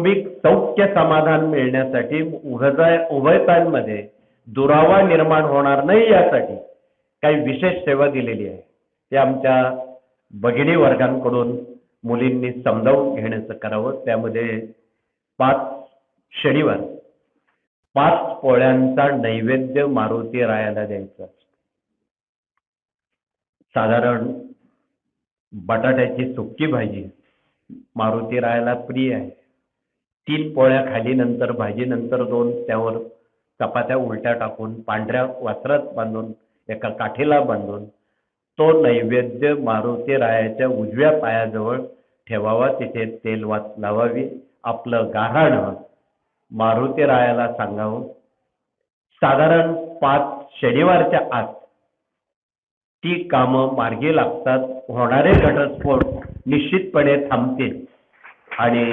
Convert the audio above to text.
कौटुंबिक सौख्य समाधान मिळण्यासाठी उभयतांमध्ये दुरावा निर्माण होणार नाही यासाठी काही विशेष सेवा दिलेली आहे. ते आमच्या भगिनी वर्गांकडून मुलींनी समजावून घेण्याचं करावं. त्यामध्ये 5 शनिवार 5 पोळ्यांचा नैवेद्य मारुती रायाला द्यायचा. साधारण बटाट्याची सुक्की भाजी मारुती रायाला प्रिय आहे. 3 पोळ्या खाली, नंतर भाजी, नंतर 2 त्यावर चपात्या उलट्या टाकून पांढऱ्या वस्त्रात बांधून एका काठीला बांधून तो नैवेद्य मारुती रायाच्या उजव्या पायाजवळ ठेवावा. तिथे तेल लावावी. आपलं गाऱ्हाणं मारुती रायाला सांगावं. साधारण 5 शनिवारच्या आत ती कामं मार्गी लागतात. होणारे घटस्फोट निश्चितपणे थांबतील आणि